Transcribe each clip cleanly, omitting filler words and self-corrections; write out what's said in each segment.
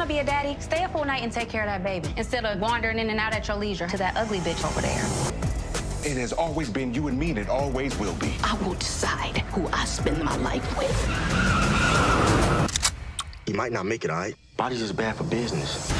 to be a daddy, stay up all night and take care of that baby instead of wandering in and out at your leisure to that ugly bitch over there. It has always been you and me, and it always will be. I will decide who I spend my life with. You might not make it, all right? Body's just bad for business.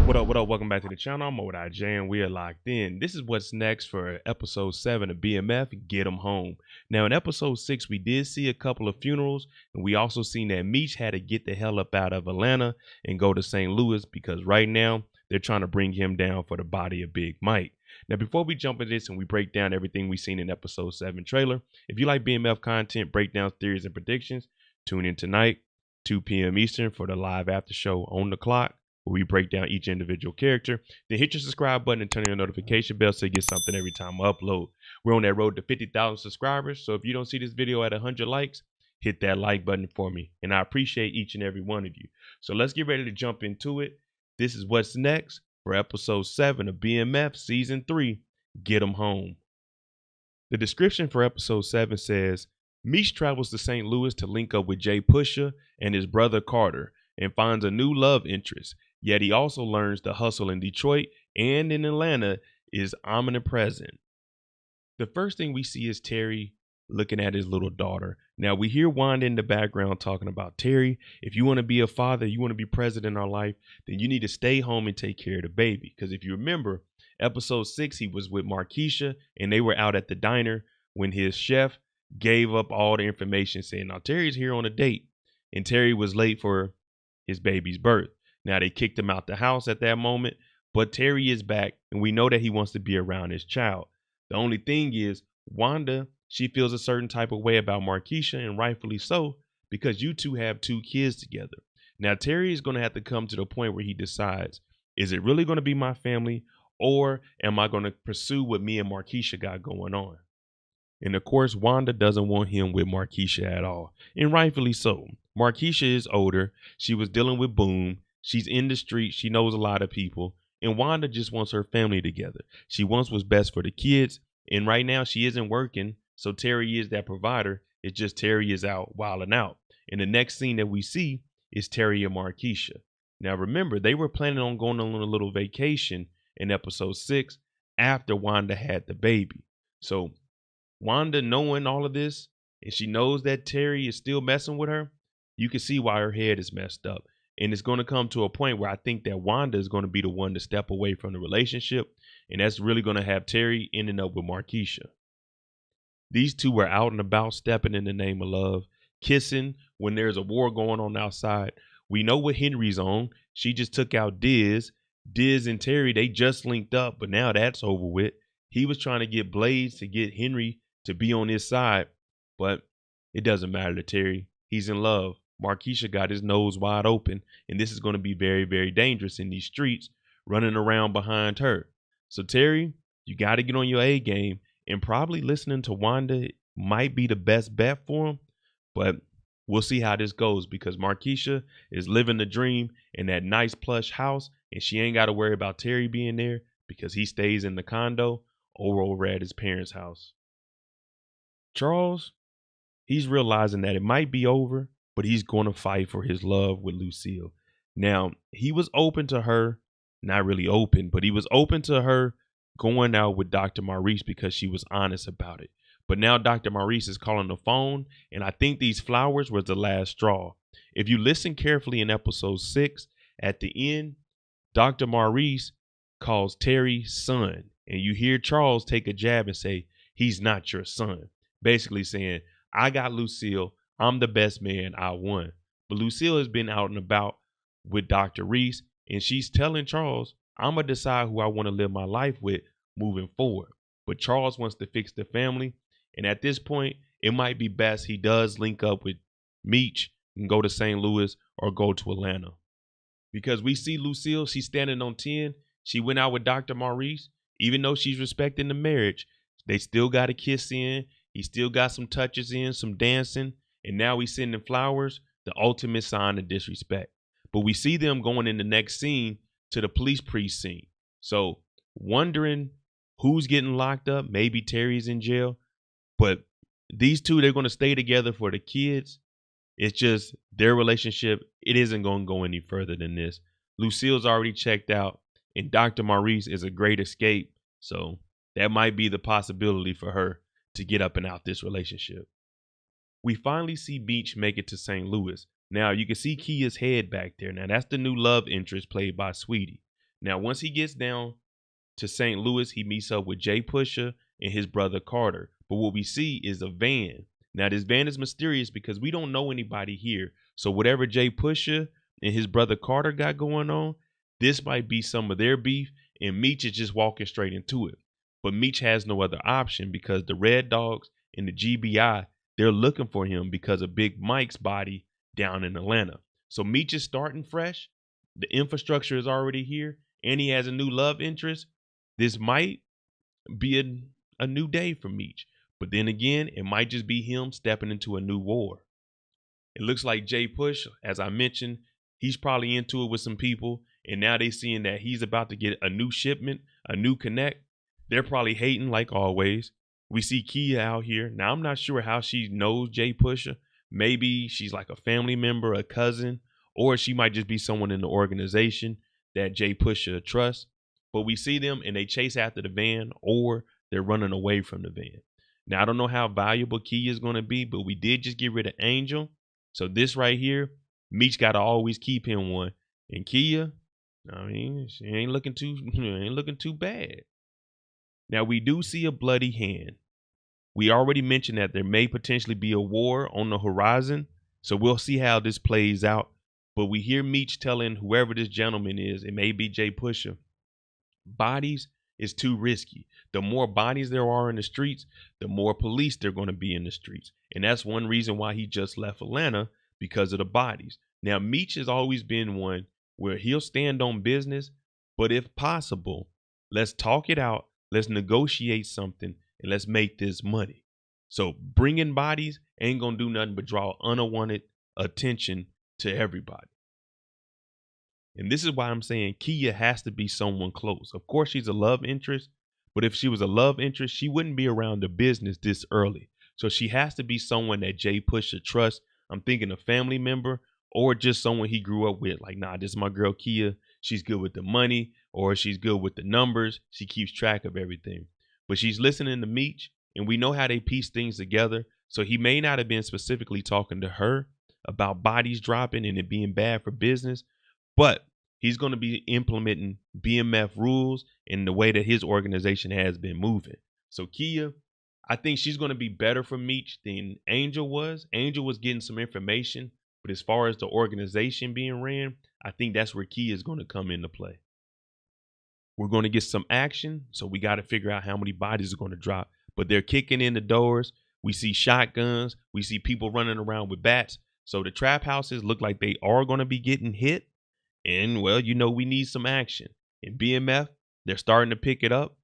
What up, welcome back to the channel. I'm with Ajiona and we are locked in. This is what's next for episode 7 of BMF, Get 'Em Home. Now in episode 6, we did see a couple of funerals, and we also seen that Meech had to get the hell up out of Atlanta and go to St. Louis because right now they're trying to bring him down for the body of Big Mike. Now before we jump into this and we break down everything we seen in episode 7 trailer, if you like BMF content, breakdowns, theories, and predictions, tune in tonight, 2 p.m. Eastern for the live after show on the clock, where we break down each individual character. Then hit your subscribe button and turn on your notification bell so you get something every time I upload. We're on that road to 50,000 subscribers, so if you don't see this video at 100 likes, hit that like button for me, and I appreciate each and every one of you. So let's get ready to jump into it. This is what's next for episode 7 of BMF season 3, Get 'Em Home. The description for episode 7 says, Meech travels to St. Louis to link up with J-Pusha and his brother Carter and finds a new love interest. Yet he also learns the hustle in Detroit and in Atlanta is omnipresent. The first thing we see is Terry looking at his little daughter. Now we hear Wanda in the background talking about Terry. If you want to be a father, you want to be present in our life, then you need to stay home and take care of the baby. Because if you remember, episode 6, he was with Marquisha and they were out at the diner when his chef gave up all the information saying, now Terry's here on a date, and Terry was late for his baby's birth. Now they kicked him out the house at that moment, but Terry is back and we know that he wants to be around his child. The only thing is Wanda, she feels a certain type of way about Marquisha, and rightfully so, because you two have 2 kids together. Now Terry is going to have to come to the point where he decides, is it really going to be my family, or am I going to pursue what me and Marquisha got going on? And of course, Wanda doesn't want him with Marquisha at all, and rightfully so. Marquisha is older. She was dealing with Boom. She's in the street. She knows a lot of people. And Wanda just wants her family together. She wants what's best for the kids. And right now she isn't working. So Terry is that provider. It's just Terry is out wilding out. And the next scene that we see is Terry and Marquisha. Now remember, they were planning on going on a little vacation in episode 6 after Wanda had the baby. So Wanda, knowing all of this, and she knows that Terry is still messing with her, you can see why her head is messed up. And it's going to come to a point where I think that Wanda is going to be the one to step away from the relationship. And that's really going to have Terry ending up with Marquisha. These two were out and about, stepping in the name of love, kissing when there's a war going on outside. We know what Henry's on. She just took out Diz. Diz and Terry, they just linked up, but now that's over with. He was trying to get Blaze to get Henry to be on his side, but it doesn't matter to Terry. He's in love. Marquisha got his nose wide open, and this is going to be very, very dangerous in these streets, running around behind her. So Terry, you got to get on your A game, and probably listening to Wanda might be the best bet for him, but we'll see how this goes, because Marquisha is living the dream in that nice plush house, and she ain't got to worry about Terry being there because he stays in the condo or over at his parents' house. Charles, he's realizing that it might be over, but he's going to fight for his love with Lucille. Now, he was open to her, not really open, but he was open to her going out with Dr. Maurice because she was honest about it. But now Dr. Maurice is calling the phone, and I think these flowers was the last straw. If you listen carefully in episode 6, at the end, Dr. Maurice calls Terry son, and you hear Charles take a jab and say, he's not your son. Basically saying, I got Lucille. I'm the best man. I won. But Lucille has been out and about with Dr. Reese, and she's telling Charles, I'm going to decide who I want to live my life with moving forward. But Charles wants to fix the family. And at this point, it might be best he does link up with Meech and go to St. Louis or go to Atlanta. Because we see Lucille, she's standing on 10. She went out with Dr. Maurice. Even though she's respecting the marriage, they still got a kiss in. He still got some touches in, some dancing. And now he's sending flowers, the ultimate sign of disrespect. But we see them going in the next scene to the police precinct. So wondering who's getting locked up. Maybe Terry's in jail. But these two, they're going to stay together for the kids. It's just their relationship, it isn't going to go any further than this. Lucille's already checked out, and Dr. Maurice is a great escape. So that might be the possibility for her to get up and out this relationship. We finally see Meech make it to St. Louis. Now you can see Kia's head back there. Now that's the new love interest played by Sweetie. Now once he gets down to St. Louis, he meets up with J-Pusha and his brother Carter. But what we see is a van. Now this van is mysterious because we don't know anybody here. So whatever J-Pusha and his brother Carter got going on, this might be some of their beef, and Meech is just walking straight into it. But Meech has no other option because the Red Dogs and the GBI, they're looking for him because of Big Mike's body down in Atlanta. So Meech is starting fresh. The infrastructure is already here, and he has a new love interest. This might be a new day for Meech. But then again, it might just be him stepping into a new war. It looks like J-Push, as I mentioned, he's probably into it with some people. And now they seeing that he's about to get a new shipment, a new connect. They're probably hating like always. We see Kia out here. Now, I'm not sure how she knows J-Pusha. Maybe she's like a family member, a cousin, or she might just be someone in the organization that J-Pusha trusts. But we see them and they chase after the van, or they're running away from the van. Now, I don't know how valuable Kia is going to be, but we did just get rid of Angel. So this right here, Meech got to always keep him one. And Kia, I mean, she ain't looking too bad. Now, we do see a bloody hand. We already mentioned that there may potentially be a war on the horizon. So we'll see how this plays out. But we hear Meech telling whoever this gentleman is, it may be J-Pusha, bodies is too risky. The more bodies there are in the streets, the more police they're going to be in the streets. And that's one reason why he just left Atlanta, because of the bodies. Now, Meech has always been one where he'll stand on business, but if possible, let's talk it out. Let's negotiate something and let's make this money. So bringing bodies ain't going to do nothing but draw unwanted attention to everybody. And this is why I'm saying Kia has to be someone close. Of course, she's a love interest, but if she was a love interest, she wouldn't be around the business this early. So she has to be someone that J-Pusha trusts. I'm thinking a family member or just someone he grew up with. Like, nah, this is my girl Kia. She's good with the money, or she's good with the numbers. She keeps track of everything. But she's listening to Meech, and we know how they piece things together. So he may not have been specifically talking to her about bodies dropping and it being bad for business, but he's going to be implementing BMF rules in the way that his organization has been moving. So Kia, I think she's going to be better for Meech than Angel was. Angel was getting some information, but as far as the organization being ran, I think that's where Kia is going to come into play. We're going to get some action, so we got to figure out how many bodies are going to drop. But they're kicking in the doors. We see shotguns. We see people running around with bats. So the trap houses look like they are going to be getting hit. And, well, you know, we need some action. In BMF, they're starting to pick it up.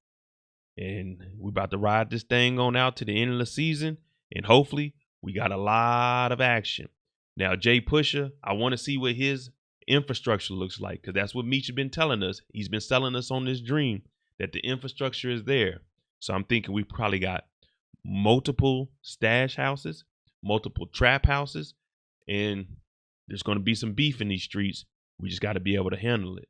And we're about to ride this thing on out to the end of the season. And hopefully we got a lot of action. Now, J-Pusha, I want to see what his infrastructure looks like, because that's what Meech has been telling us. He's been selling us on this dream that the infrastructure is there. So I'm thinking we probably got multiple stash houses, multiple trap houses, and there's going to be some beef in these streets. We just got to be able to handle it.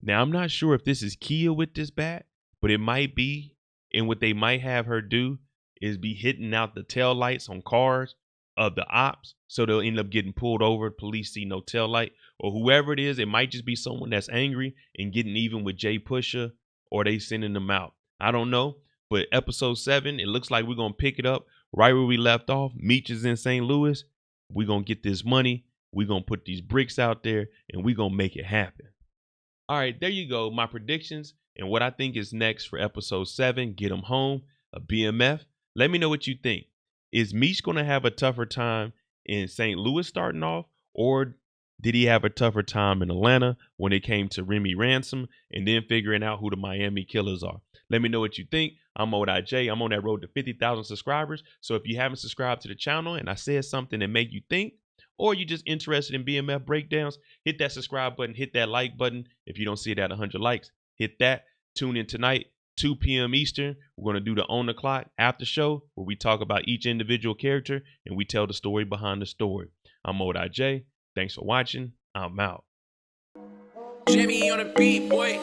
Now, I'm not sure if this is Kia with this bat, but it might be. And what they might have her do is be hitting out the tail lights on cars of the ops. So they'll end up getting pulled over. Police see no tail light, or whoever it is. It might just be someone that's angry and getting even with J-Pusha, or they sending them out. I don't know. But episode 7, it looks like we're going to pick it up right where we left off. Meech is in St. Louis. We're going to get this money. We're going to put these bricks out there, and we're going to make it happen. All right, there you go. My predictions and what I think is next for episode 7, Get 'Em Home, a BMF. Let me know what you think. Is Meech going to have a tougher time in St. Louis starting off, or did he have a tougher time in Atlanta when it came to Remy Ransom and then figuring out who the Miami killers are? Let me know what you think. I'm Mo.J. I'm on that road to 50,000 subscribers. So if you haven't subscribed to the channel and I said something that made you think, or you're just interested in BMF breakdowns, hit that subscribe button, hit that like button. If you don't see it at 100 likes, hit that. Tune in tonight, 2 p.m. Eastern. We're going to do the On the Clock after show where we talk about each individual character and we tell the story behind the story. I'm Mo.J. Thanks for watching. I'm out. Jimmy on the beat, boy.